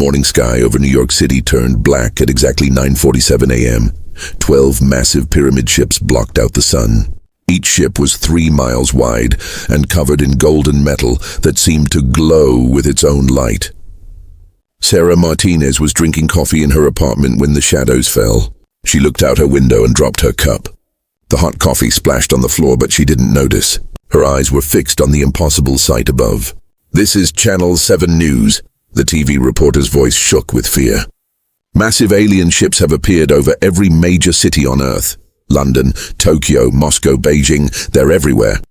morning sky over New York City turned black at exactly 9:47 a.m. 12 massive pyramid ships blocked out the sun. Each ship was 3 miles wide and covered in golden metal that seemed to glow with its own light. Sarah Martinez was drinking coffee in her apartment when the shadows fell. She looked out her window and dropped her cup. The hot coffee splashed on the floor, but she didn't notice. Her eyes were fixed on the impossible sight above. "This is Channel 7 News." The TV reporter's voice shook with fear. "Massive alien ships have appeared over every major city on Earth. London, Tokyo, Moscow, Beijing, they're everywhere.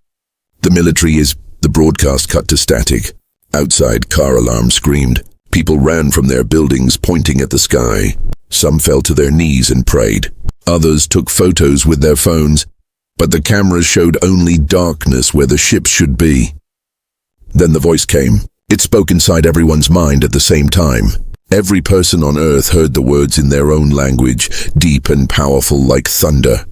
The military is..." The broadcast cut to static. Outside, car alarms screamed. People ran from their buildings, pointing at the sky. Some fell to their knees and prayed. Others took photos with their phones, but the cameras showed only darkness where the ships should be. Then the voice came. It spoke inside everyone's mind at the same time. Every person on Earth heard the words in their own language, deep and powerful like thunder.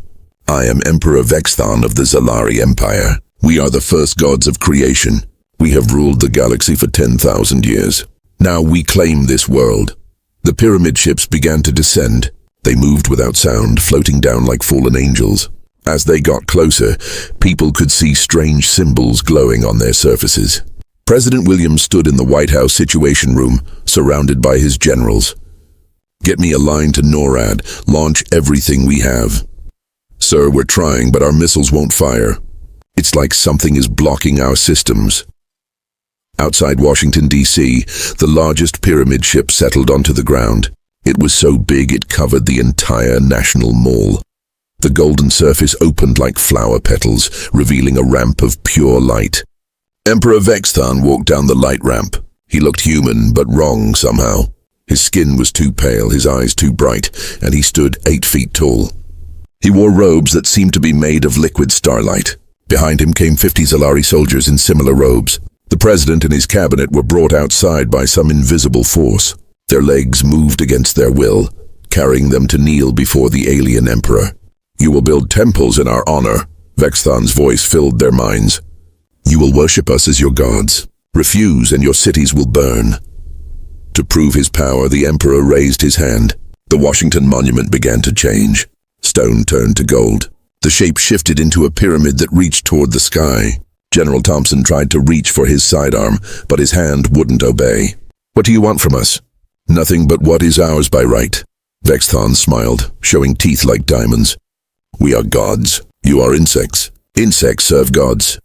"I am Emperor Vexthon of the Zalari Empire. We are the first gods of creation. We have ruled the galaxy for 10,000 years. Now we claim this world." The pyramid ships began to descend. They moved without sound, floating down like fallen angels. As they got closer, people could see strange symbols glowing on their surfaces. President William stood in the White House Situation Room, surrounded by his generals. "Get me a line to NORAD. Launch everything we have." "Sir, we're trying, but our missiles won't fire. It's like something is blocking our systems." Outside Washington, D.C., the largest pyramid ship settled onto the ground. It was so big it covered the entire National Mall. The golden surface opened like flower petals, revealing a ramp of pure light. Emperor Vexthon walked down the light ramp. He looked human, but wrong somehow. His skin was too pale, his eyes too bright, and he stood 8 feet tall. He wore robes that seemed to be made of liquid starlight. Behind him came 50 Zalari soldiers in similar robes. The president and his cabinet were brought outside by some invisible force. Their legs moved against their will, carrying them to kneel before the alien emperor. "You will build temples in our honor." Vexthon's voice filled their minds. "You will worship us as your gods. Refuse and your cities will burn." To prove his power, the emperor raised his hand. The Washington Monument began to change. Stone turned to gold. The shape shifted into a pyramid that reached toward the sky. General Thompson tried to reach for his sidearm, but his hand wouldn't obey. "What do you want from us?" "Nothing but what is ours by right." Vexthon smiled, showing teeth like diamonds. "We are gods. You are insects. Insects serve gods."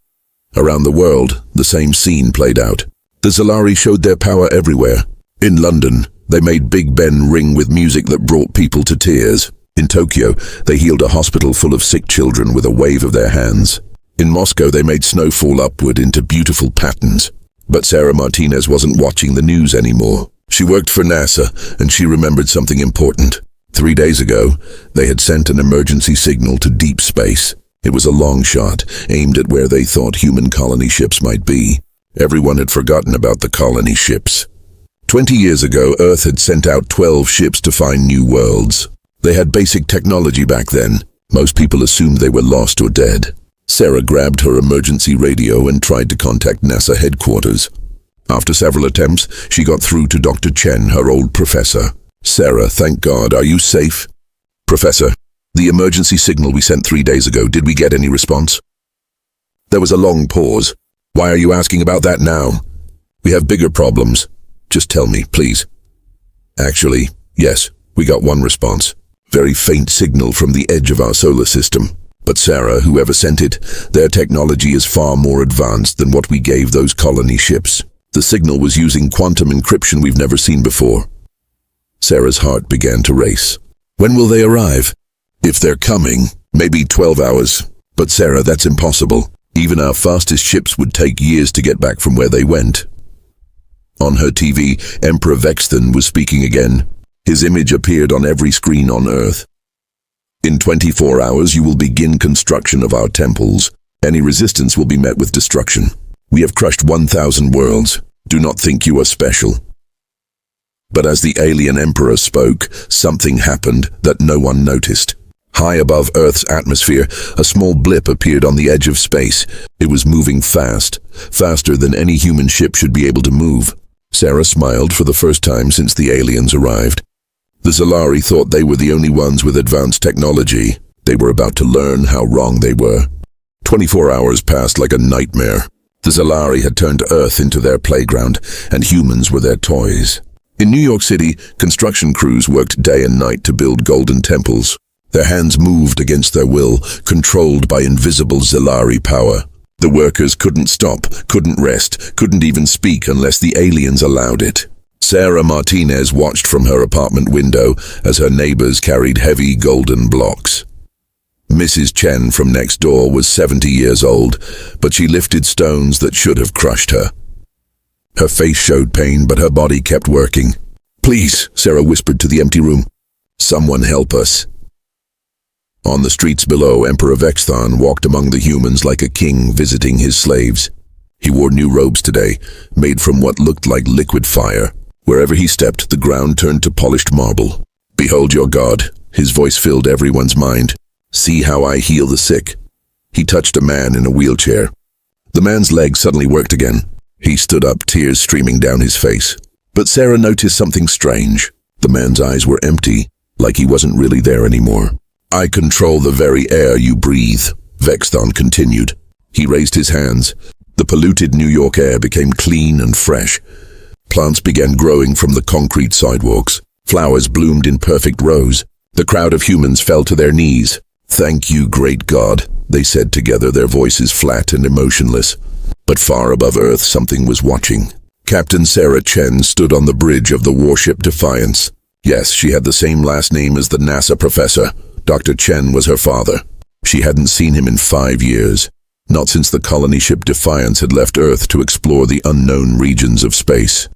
Around the world, the same scene played out. The Zalari showed their power everywhere. In London, they made Big Ben ring with music that brought people to tears. In Tokyo, they healed a hospital full of sick children with a wave of their hands. In Moscow, they made snow fall upward into beautiful patterns. But Sarah Martinez wasn't watching the news anymore. She worked for NASA, and she remembered something important. 3 days ago, they had sent an emergency signal to deep space. It was a long shot, aimed at where they thought human colony ships might be. Everyone had forgotten about the colony ships. 20 years ago, Earth had sent out 12 ships to find new worlds. They had basic technology back then. Most people assumed they were lost or dead. Sarah grabbed her emergency radio and tried to contact NASA headquarters. After several attempts, she got through to Dr. Chen, her old professor. "Sarah, thank God, are you safe?" "Professor, the emergency signal we sent 3 days ago, did we get any response?" There was a long pause. "Why are you asking about that now? We have bigger problems. Just tell me, please." "Actually, yes, we got one response. Very faint signal from the edge of our solar system. But Sarah, whoever sent it, their technology is far more advanced than what we gave those colony ships. The signal was using quantum encryption we've never seen before." Sarah's heart began to race. "When will they arrive?" "If they're coming, maybe 12 hours. But Sarah, that's impossible. Even our fastest ships would take years to get back from where they went." On her TV, Emperor Vexthon was speaking again. His image appeared on every screen on Earth. "In 24 hours, you will begin construction of our temples. Any resistance will be met with destruction. We have crushed 1,000 worlds. Do not think you are special." But as the alien emperor spoke, something happened that no one noticed. High above Earth's atmosphere, a small blip appeared on the edge of space. It was moving fast, faster than any human ship should be able to move. Sarah smiled for the first time since the aliens arrived. The Zalari thought they were the only ones with advanced technology. They were about to learn how wrong they were. 24 hours passed like a nightmare. The Zalari had turned Earth into their playground, and humans were their toys. In New York City, construction crews worked day and night to build golden temples. Their hands moved against their will, controlled by invisible Zalari power. The workers couldn't stop, couldn't rest, couldn't even speak unless the aliens allowed it. Sarah Martinez watched from her apartment window as her neighbors carried heavy golden blocks. Mrs. Chen from next door was 70 years old, but she lifted stones that should have crushed her. Her face showed pain, but her body kept working. "Please," Sarah whispered to the empty room. "Someone help us." On the streets below, Emperor Vexthon walked among the humans like a king visiting his slaves. He wore new robes today, made from what looked like liquid fire. Wherever he stepped, the ground turned to polished marble. "Behold your God," his voice filled everyone's mind. "See how I heal the sick." He touched a man in a wheelchair. The man's legs suddenly worked again. He stood up, tears streaming down his face. But Sarah noticed something strange. The man's eyes were empty, like he wasn't really there anymore. "I control the very air you breathe," Vexthon continued. He raised his hands. The polluted New York air became clean and fresh. Plants began growing from the concrete sidewalks. Flowers bloomed in perfect rows. The crowd of humans fell to their knees. "Thank you, great God," they said together, their voices flat and emotionless. But far above Earth, something was watching. Captain Sarah Chen stood on the bridge of the warship Defiance. Yes, she had the same last name as the NASA professor. Dr. Chen was her father. She hadn't seen him in 5 years, not since the colony ship Defiance had left Earth to explore the unknown regions of space.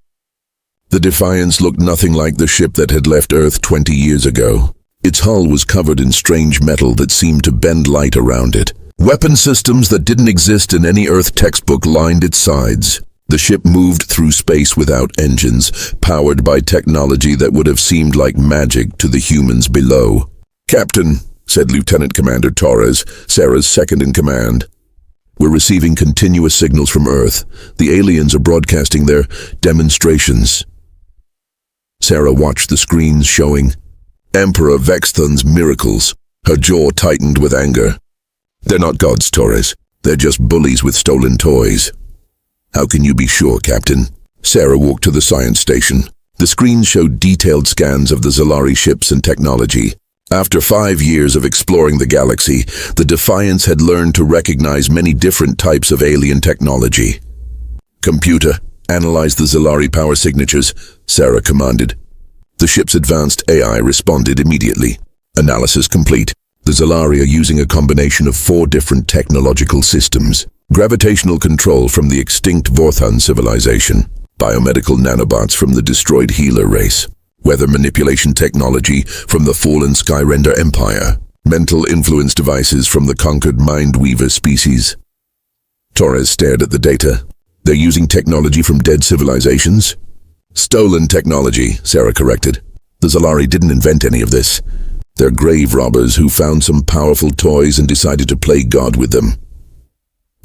The Defiance looked nothing like the ship that had left Earth 20 years ago. Its hull was covered in strange metal that seemed to bend light around it. Weapon systems that didn't exist in any Earth textbook lined its sides. The ship moved through space without engines, powered by technology that would have seemed like magic to the humans below. "Captain," said Lieutenant Commander Torres, Sarah's second-in-command. "We're receiving continuous signals from Earth. The aliens are broadcasting their demonstrations." Sarah watched the screens showing Emperor Vexthon's miracles. Her jaw tightened with anger. "They're not gods, Torres. They're just bullies with stolen toys." "How can you be sure, Captain?" Sarah walked to the science station. The screens showed detailed scans of the Zalari ships and technology. After 5 years of exploring the galaxy, the Defiance had learned to recognize many different types of alien technology. "Computer, analyze the Zalari power signatures," Sarah commanded. The ship's advanced AI responded immediately. Analysis complete. The Zalari are using a combination of 4 different technological systems. Gravitational control from the extinct Vorthon civilization. Biomedical nanobots from the destroyed Healer race. Weather manipulation technology from the fallen Skyrender Empire. Mental influence devices from the conquered Mindweaver species. Torres stared at the data. "They're using technology from dead civilizations?" "Stolen technology," Sarah corrected. "The Zalari didn't invent any of this. They're grave robbers who found some powerful toys and decided to play God with them."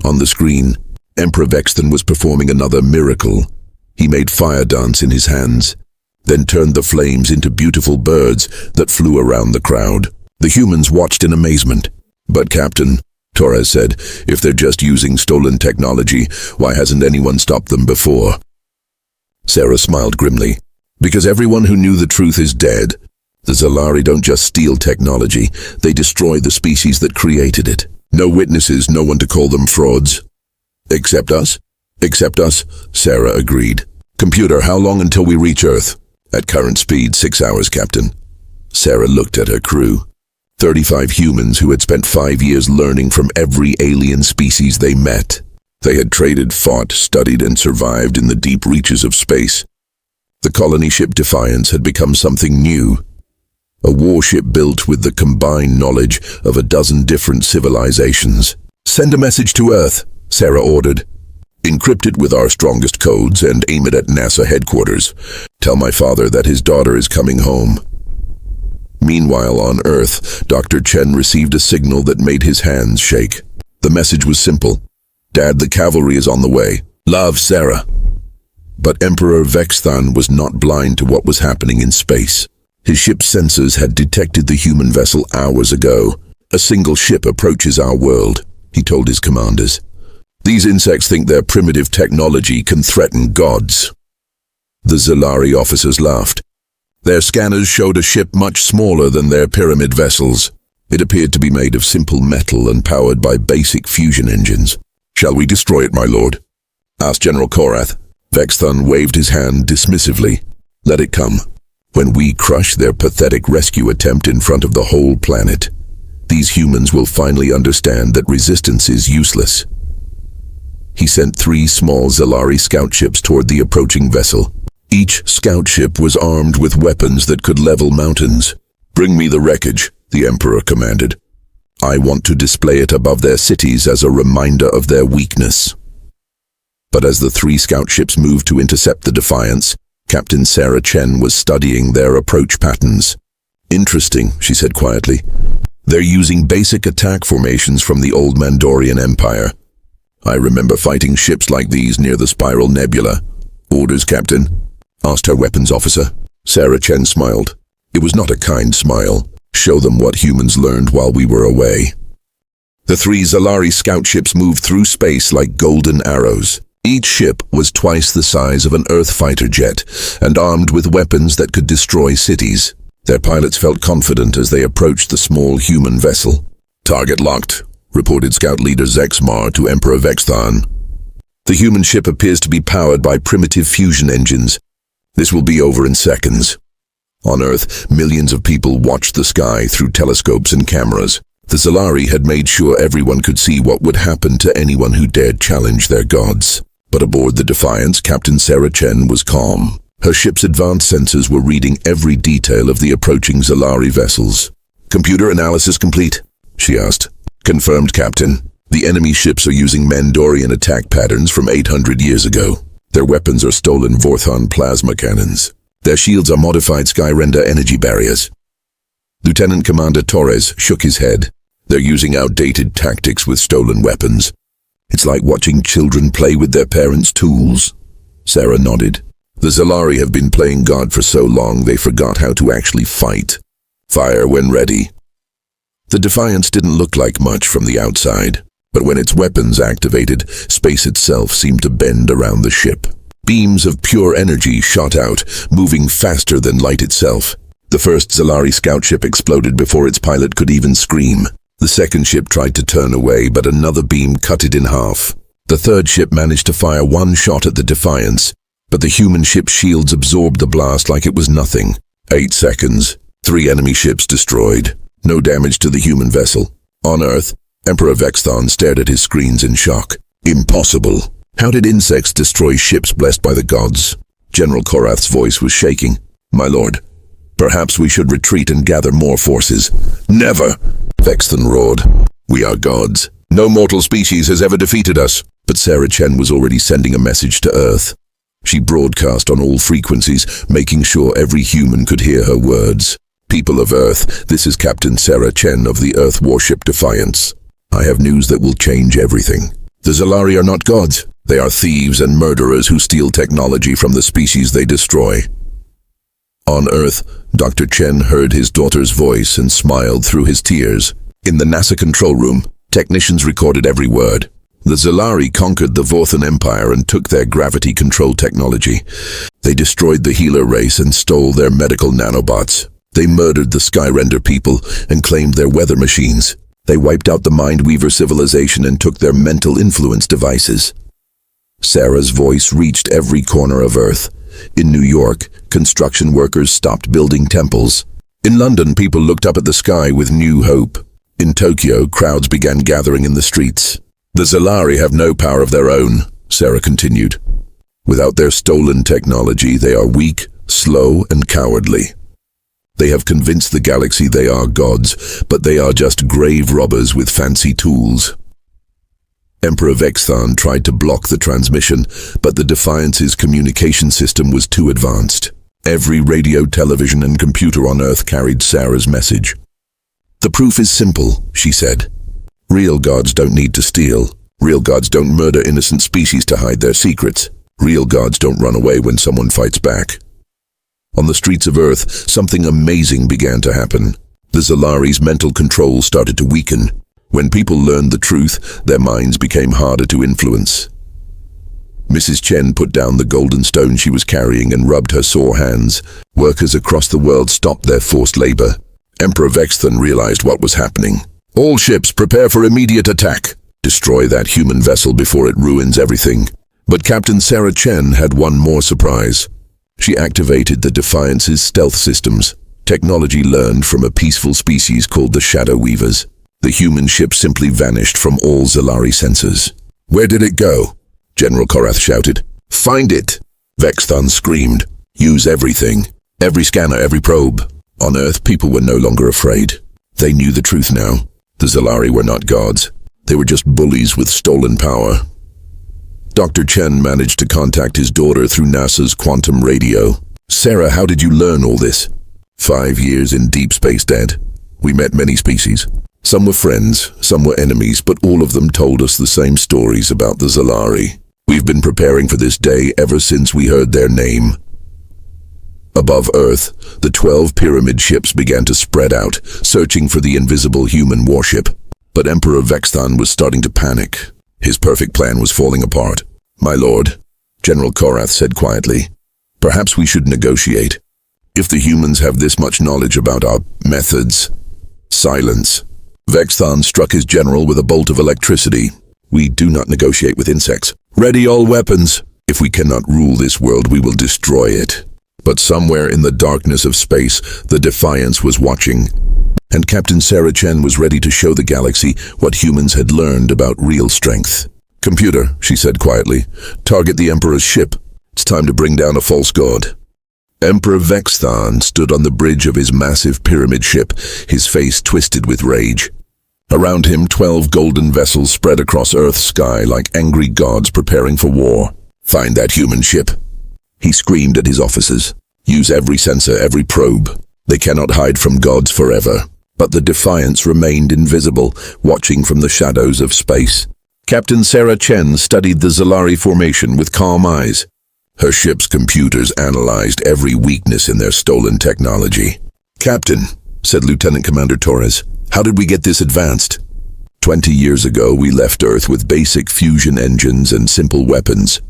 On the screen, Emperor Vexthon was performing another miracle. He made fire dance in his hands, then turned the flames into beautiful birds that flew around the crowd. The humans watched in amazement. "But Captain," Torres said, "if they're just using stolen technology, why hasn't anyone stopped them before?" Sarah smiled grimly. "Because everyone who knew the truth is dead. The Zalari don't just steal technology, they destroy the species that created it. No witnesses, no one to call them frauds." "Except us?" "Except us," Sarah agreed. "Computer, how long until we reach Earth?" "At current speed, 6 hours, Captain." Sarah looked at her crew. 35 humans who had spent 5 years learning from every alien species they met. They had traded, fought, studied, and survived in the deep reaches of space. The colony ship Defiance had become something new. A warship built with the combined knowledge of a dozen different civilizations. "Send a message to Earth," Sarah ordered. "Encrypt it with our strongest codes and aim it at NASA headquarters. Tell my father that his daughter is coming home." Meanwhile, on Earth, Dr. Chen received a signal that made his hands shake. The message was simple. "Dad, the cavalry is on the way. Love, Sarah." But Emperor Vexthan was not blind to what was happening in space. His ship's sensors had detected the human vessel hours ago. "A single ship approaches our world," he told his commanders. "These insects think their primitive technology can threaten gods." The Zalari officers laughed. Their scanners showed a ship much smaller than their pyramid vessels. It appeared to be made of simple metal and powered by basic fusion engines. "Shall we destroy it, my lord?" asked General Korath. Vexthan waved his hand dismissively. "Let it come. When we crush their pathetic rescue attempt in front of the whole planet, these humans will finally understand that resistance is useless." He sent 3 small Zalari scout ships toward the approaching vessel. Each scout ship was armed with weapons that could level mountains. "Bring me the wreckage," the Emperor commanded. "I want to display it above their cities as a reminder of their weakness." But as the 3 scout ships moved to intercept the Defiance, Captain Sarah Chen was studying their approach patterns. "Interesting," she said quietly. "They're using basic attack formations from the old Mandorian Empire. I remember fighting ships like these near the Spiral Nebula." "Orders, Captain?" asked her weapons officer. Sarah Chen smiled. It was not a kind smile. "Show them what humans learned while we were away." The 3 Zalari scout ships moved through space like golden arrows. Each ship was twice the size of an Earth fighter jet and armed with weapons that could destroy cities. Their pilots felt confident as they approached the small human vessel. "Target locked," reported Scout Leader Zexmar to Emperor Vexthan. "The human ship appears to be powered by primitive fusion engines. This will be over in seconds." On Earth, millions of people watched the sky through telescopes and cameras. The Zalari had made sure everyone could see what would happen to anyone who dared challenge their gods. But aboard the Defiance, Captain Sarah Chen was calm. Her ship's advanced sensors were reading every detail of the approaching Zalari vessels. "Computer analysis complete?" she asked. "Confirmed, Captain. The enemy ships are using Mandorian attack patterns from 800 years ago. Their weapons are stolen Vorthon plasma cannons. Their shields are modified Skyrender energy barriers." Lieutenant Commander Torres shook his head. "They're using outdated tactics with stolen weapons. It's like watching children play with their parents' tools." Sarah nodded. "The Zalari have been playing God for so long they forgot how to actually fight. Fire when ready." The Defiance didn't look like much from the outside, but when its weapons activated, space itself seemed to bend around the ship. Beams of pure energy shot out, moving faster than light itself. The first Zalari scout ship exploded before its pilot could even scream. The second ship tried to turn away, but another beam cut it in half. The third ship managed to fire one shot at the Defiance, but the human ship's shields absorbed the blast like it was nothing. 8 seconds. 3 enemy ships destroyed. No damage to the human vessel. On Earth, Emperor Vexthan stared at his screens in shock. "Impossible. How did insects destroy ships blessed by the gods?" General Korath's voice was shaking. "My lord, perhaps we should retreat and gather more forces." "Never!" Vexthan roared. "We are gods. No mortal species has ever defeated us." But Sarah Chen was already sending a message to Earth. She broadcast on all frequencies, making sure every human could hear her words. "People of Earth, this is Captain Sarah Chen of the Earth warship Defiance. I have news that will change everything. The Zalari are not gods. They are thieves and murderers who steal technology from the species they destroy." On Earth, Dr. Chen heard his daughter's voice and smiled through his tears. In the NASA control room, technicians recorded every word. The Zalari conquered the Vorthon Empire and took their gravity control technology. They destroyed the healer race and stole their medical nanobots. They murdered the Skyrender people and claimed their weather machines. They wiped out the Mindweaver civilization and took their mental influence devices. Sarah's voice reached every corner of Earth. In New York, construction workers stopped building temples. In London, people looked up at the sky with new hope. In Tokyo, crowds began gathering in the streets. "The Zalari have no power of their own," Sarah continued. "Without their stolen technology, they are weak, slow, and cowardly. They have convinced the galaxy they are gods, but they are just grave robbers with fancy tools." Emperor Vexthan tried to block the transmission, but the Defiance's communication system was too advanced. Every radio, television, and computer on Earth carried Sarah's message. "The proof is simple," she said. "Real gods don't need to steal. Real gods don't murder innocent species to hide their secrets. Real gods don't run away when someone fights back. On the streets of Earth, something amazing began to happen. The Zalari's mental control started to weaken. When people learned the truth, their minds became harder to influence. Mrs. Chen put down the golden stone she was carrying and rubbed her sore hands. Workers across the world stopped their forced labor. Emperor Vexthon realized what was happening. All ships, prepare for immediate attack. Destroy that human vessel before it ruins everything. But Captain Sarah Chen had one more surprise. She activated the Defiance's stealth systems, technology learned from a peaceful species called the Shadow Weavers. The human ship simply vanished from all Zalari sensors. Where did it go? General Korath shouted. Find it! Vexthon screamed. Use everything. Every scanner, every probe. On Earth, people were no longer afraid. They knew the truth now. The Zalari were not gods. They were just bullies with stolen power. Dr. Chen managed to contact his daughter through NASA's quantum radio. Sarah, how did you learn all this? 5 years in deep space, Dad. We met many species. Some were friends, some were enemies, but all of them told us the same stories about the Zalari. We've been preparing for this day ever since we heard their name. Above Earth, the 12 pyramid ships began to spread out, searching for the invisible human warship. But Emperor Vexthon was starting to panic. His perfect plan was falling apart. My lord, General Korath said quietly, perhaps we should negotiate. If the humans have this much knowledge about our methods, silence. Vexthon struck his general with a bolt of electricity. We do not negotiate with insects. Ready all weapons. If we cannot rule this world, we will destroy it. But somewhere in the darkness of space, the Defiance was watching. And Captain Sarah Chen was ready to show the galaxy what humans had learned about real strength. Computer, she said quietly, target the Emperor's ship. It's time to bring down a false god. Emperor Vexthon stood on the bridge of his massive pyramid ship, his face twisted with rage. Around him, 12 golden vessels spread across Earth's sky like angry gods preparing for war. Find that human ship. He screamed at his officers. Use every sensor, every probe. They cannot hide from gods forever. But the Defiance remained invisible, watching from the shadows of space. Captain Sarah Chen studied the Zalari formation with calm eyes. Her ship's computers analyzed every weakness in their stolen technology. Captain, said Lieutenant Commander Torres, how did we get this advanced? 20 years ago, we left Earth with basic fusion engines and simple weapons.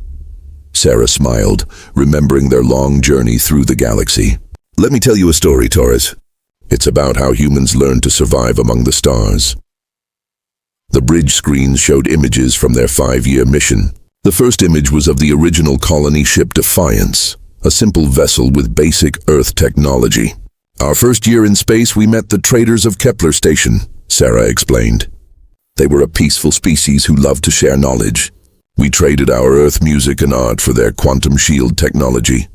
Sarah smiled, remembering their long journey through the galaxy. Let me tell you a story, Torres. It's about how humans learned to survive among the stars. The bridge screens showed images from their 5-year mission. The first image was of the original colony ship Defiance, a simple vessel with basic Earth technology. Our first year in space, we met the traders of Kepler Station, Sarah explained. They were a peaceful species who loved to share knowledge. We traded our Earth music and art for their quantum shield technology.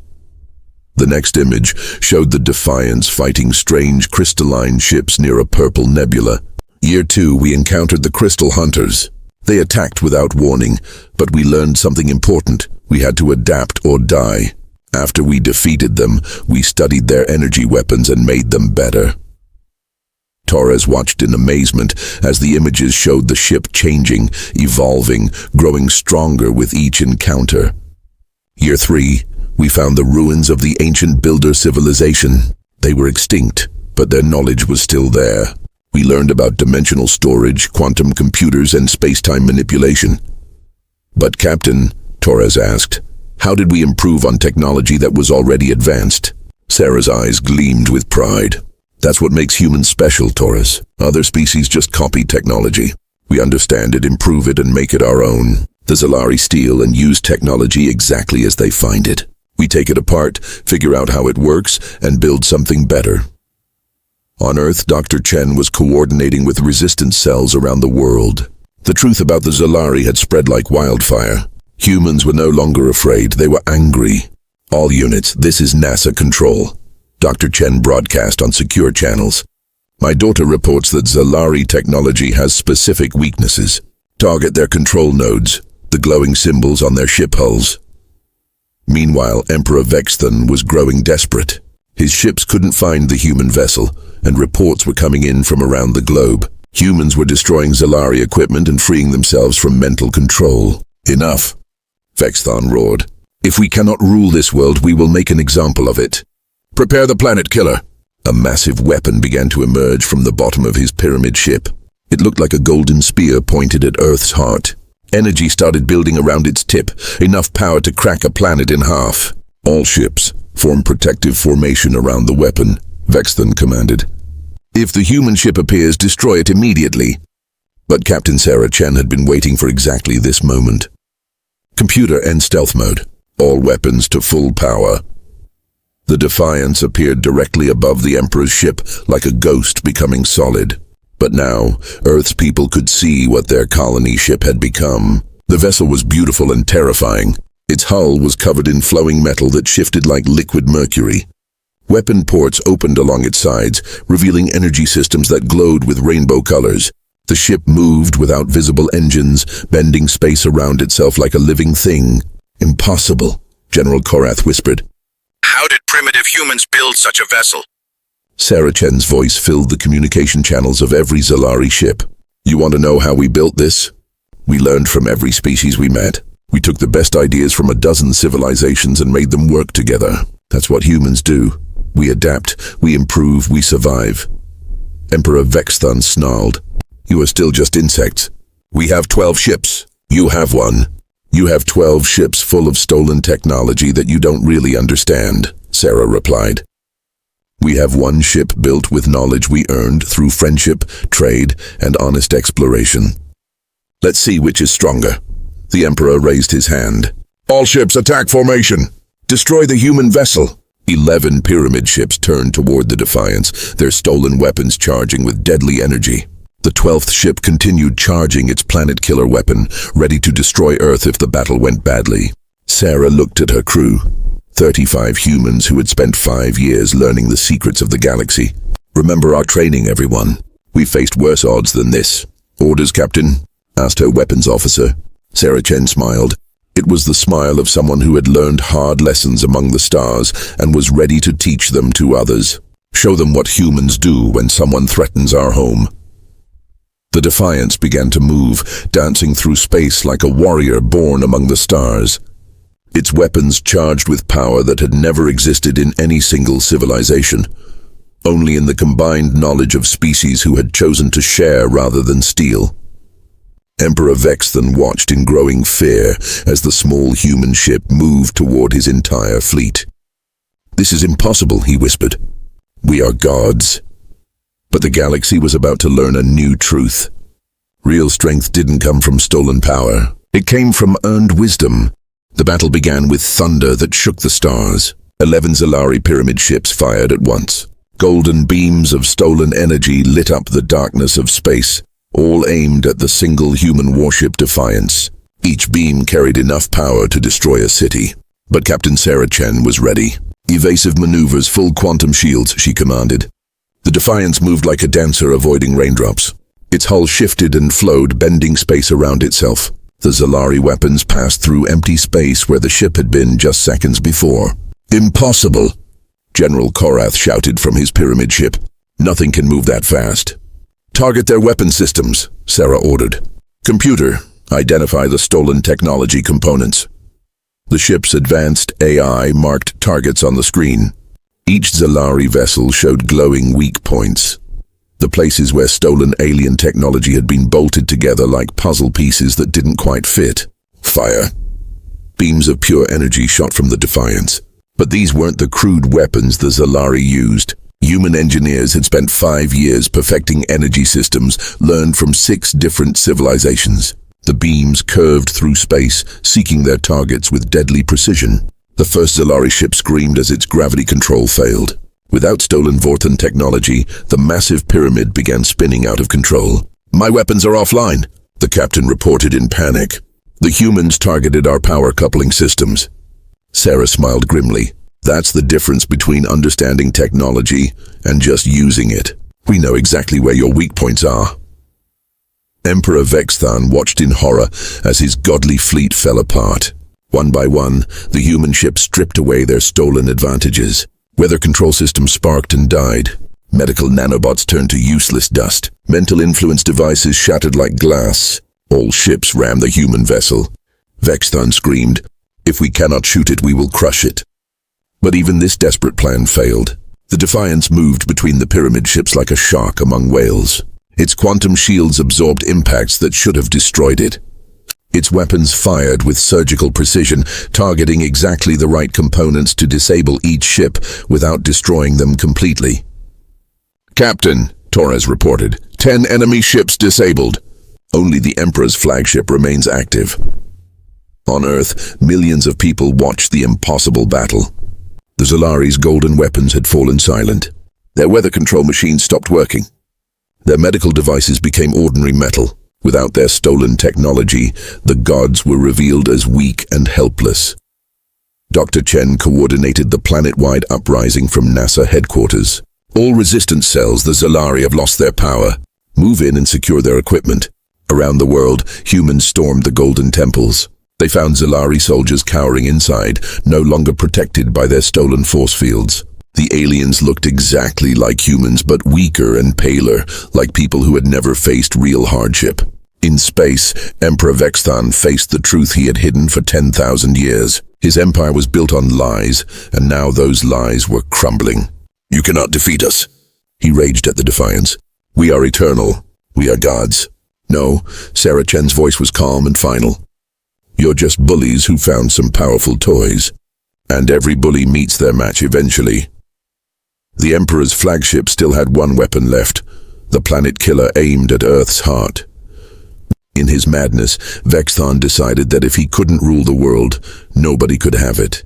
The next image showed the Defiance fighting strange crystalline ships near a purple nebula. Year 2, we encountered the Crystal Hunters. They attacked without warning, but we learned something important. We had to adapt or die. After we defeated them, we studied their energy weapons and made them better. Torres watched in amazement as the images showed the ship changing, evolving, growing stronger with each encounter. Year 3, we found the ruins of the ancient builder civilization. They were extinct, but their knowledge was still there. We learned about dimensional storage, quantum computers, and space-time manipulation. But Captain, Torres asked, how did we improve on technology that was already advanced? Sarah's eyes gleamed with pride. That's what makes humans special, Torres. Other species just copy technology. We understand it, improve it, and make it our own. The Zalari steal and use technology exactly as they find it. We take it apart, figure out how it works, and build something better. On Earth, Dr. Chen was coordinating with resistance cells around the world. The truth about the Zalari had spread like wildfire. Humans were no longer afraid, they were angry. All units, this is NASA control. Dr. Chen broadcast on secure channels. My daughter reports that Zalari technology has specific weaknesses. Target their control nodes, the glowing symbols on their ship hulls. Meanwhile, Emperor Vexthon was growing desperate. His ships couldn't find the human vessel, and reports were coming in from around the globe. Humans were destroying Zalari equipment and freeing themselves from mental control. Enough, Vexthon roared. If we cannot rule this world, we will make an example of it. Prepare the planet killer. A massive weapon began to emerge from the bottom of his pyramid ship. It looked like a golden spear pointed at Earth's heart. Energy started building around its tip, enough power to crack a planet in half. All ships form protective formation around the weapon, Vexthon commanded. If the human ship appears, destroy it immediately. But Captain Sarah Chen had been waiting for exactly this moment. Computer end stealth mode. All weapons to full power. The Defiance appeared directly above the Emperor's ship, like a ghost becoming solid. But now, Earth's people could see what their colony ship had become. The vessel was beautiful and terrifying. Its hull was covered in flowing metal that shifted like liquid mercury. Weapon ports opened along its sides, revealing energy systems that glowed with rainbow colors. The ship moved without visible engines, bending space around itself like a living thing. Impossible, General Korath whispered. How did primitive humans build such a vessel? Sarah Chen's voice filled the communication channels of every Zalari ship. You want to know how we built this? We learned from every species we met. We took the best ideas from a dozen civilizations and made them work together. That's what humans do. We adapt, we improve, we survive. Emperor Vexthon snarled. You are still just insects. We have 12 ships. You have one. You have 12 ships full of stolen technology that you don't really understand, Sarah replied. We have one ship built with knowledge we earned through friendship, trade, and honest exploration. Let's see which is stronger. The Emperor raised his hand. All ships attack formation. Destroy the human vessel. 11 pyramid ships turned toward the Defiance, their stolen weapons charging with deadly energy. The 12th ship continued charging its planet-killer weapon, ready to destroy Earth if the battle went badly. Sarah looked at her crew. 35 humans who had spent 5 years learning the secrets of the galaxy. Remember our training, everyone. We faced worse odds than this. Orders, Captain? Asked her weapons officer. Sarah Chen smiled. It was the smile of someone who had learned hard lessons among the stars and was ready to teach them to others. Show them what humans do when someone threatens our home. The Defiance began to move, dancing through space like a warrior born among the stars. Its weapons charged with power that had never existed in any single civilization, only in the combined knowledge of species who had chosen to share rather than steal. Emperor Vexthon watched in growing fear as the small human ship moved toward his entire fleet. This is impossible, he whispered. We are gods. But the galaxy was about to learn a new truth. Real strength didn't come from stolen power. It came from earned wisdom. The battle began with thunder that shook the stars. 11 Zalari pyramid ships fired at once. Golden beams of stolen energy lit up the darkness of space, all aimed at the single human warship Defiance. Each beam carried enough power to destroy a city. But Captain Sarah Chen was ready. Evasive maneuvers, full quantum shields, she commanded. The Defiance moved like a dancer avoiding raindrops. Its hull shifted and flowed, bending space around itself. The Zalari weapons passed through empty space where the ship had been just seconds before. Impossible! General Korath shouted from his pyramid ship. Nothing can move that fast. Target their weapon systems, Sarah ordered. Computer, identify the stolen technology components. The ship's advanced AI marked targets on the screen. Each Zalari vessel showed glowing weak points. The places where stolen alien technology had been bolted together like puzzle pieces that didn't quite fit. Fire. Beams of pure energy shot from the Defiance. But these weren't the crude weapons the Zalari used. Human engineers had spent 5 years perfecting energy systems learned from 6 different civilizations. The beams curved through space, seeking their targets with deadly precision. The first Zalari ship screamed as its gravity control failed. Without stolen Vorthan technology, the massive pyramid began spinning out of control. My weapons are offline, the captain reported in panic. The humans targeted our power coupling systems. Sarah smiled grimly. That's the difference between understanding technology and just using it. We know exactly where your weak points are. Emperor Vexthon watched in horror as his godly fleet fell apart. One by one, the human ships stripped away their stolen advantages. Weather control systems sparked and died. Medical nanobots turned to useless dust. Mental influence devices shattered like glass. All ships rammed the human vessel. Vexthon screamed, If we cannot shoot it, we will crush it. But even this desperate plan failed. The Defiance moved between the pyramid ships like a shark among whales. Its quantum shields absorbed impacts that should have destroyed it. Its weapons fired with surgical precision, targeting exactly the right components to disable each ship without destroying them completely. "Captain," Torres reported, 10 enemy ships disabled. Only the Emperor's flagship remains active. On Earth, millions of people watched the impossible battle. The Zolari's golden weapons had fallen silent. Their weather control machines stopped working. Their medical devices became ordinary metal. Without their stolen technology, the gods were revealed as weak and helpless. Dr. Chen coordinated the planet-wide uprising from NASA headquarters. "All resistance cells, the Zolari have lost their power. Move in and secure their equipment." Around the world, humans stormed the golden temples. They found Zolari soldiers cowering inside, no longer protected by their stolen force fields. The aliens looked exactly like humans, but weaker and paler, like people who had never faced real hardship. In space, Emperor Vexthan faced the truth he had hidden for 10,000 years. His empire was built on lies, and now those lies were crumbling. "You cannot defeat us," he raged at the Defiance. "We are eternal. We are gods." "No," Sarah Chen's voice was calm and final. "You're just bullies who found some powerful toys. And every bully meets their match eventually." The Emperor's flagship still had one weapon left, the planet killer aimed at Earth's heart. In his madness, Vexthan decided that if he couldn't rule the world, nobody could have it.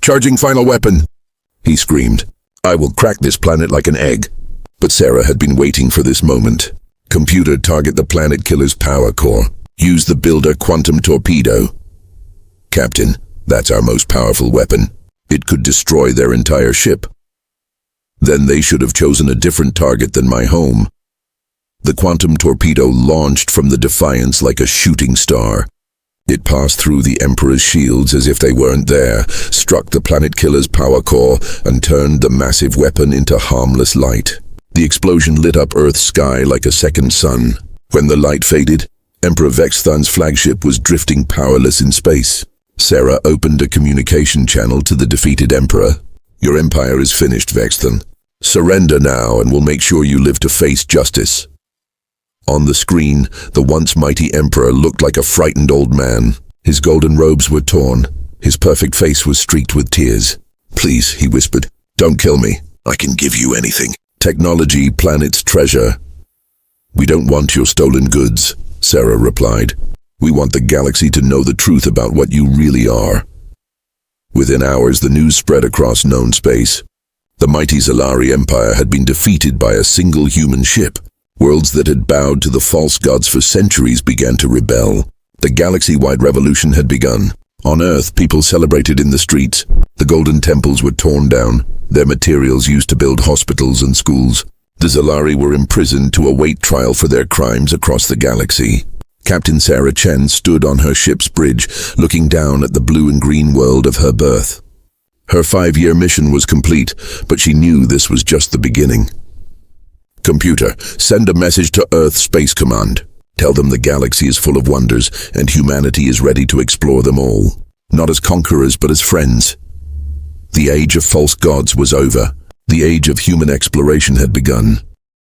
"Charging final weapon!" he screamed. "I will crack this planet like an egg." But Sarah had been waiting for this moment. "Computer, target the planet killer's power core. Use the Builder quantum torpedo." "Captain, that's our most powerful weapon. It could destroy their entire ship." "Then they should have chosen a different target than my home." The quantum torpedo launched from the Defiance like a shooting star. It passed through the Emperor's shields as if they weren't there, struck the planet killer's power core, and turned the massive weapon into harmless light. The explosion lit up Earth's sky like a second sun. When the light faded, Emperor Vexthan's flagship was drifting powerless in space. Sarah opened a communication channel to the defeated Emperor. "Your empire is finished, Vexthan. Surrender now and we'll make sure you live to face justice." On the screen, the once mighty Emperor looked like a frightened old man. His golden robes were torn. His perfect face was streaked with tears. "Please," he whispered, "don't kill me. I can give you anything. Technology, planet's treasure." "We don't want your stolen goods," Sarah replied. "We want the galaxy to know the truth about what you really are." Within hours, the news spread across known space. The mighty Zolari Empire had been defeated by a single human ship. Worlds that had bowed to the false gods for centuries began to rebel. The galaxy-wide revolution had begun. On Earth, people celebrated in the streets. The golden temples were torn down, their materials used to build hospitals and schools. The Zolari were imprisoned to await trial for their crimes across the galaxy. Captain Sarah Chen stood on her ship's bridge, looking down at the blue and green world of her birth. Her 5-year mission was complete, but she knew this was just the beginning. "Computer, send a message to Earth Space Command. Tell them the galaxy is full of wonders, and humanity is ready to explore them all. Not as conquerors, but as friends." The age of false gods was over. The age of human exploration had begun.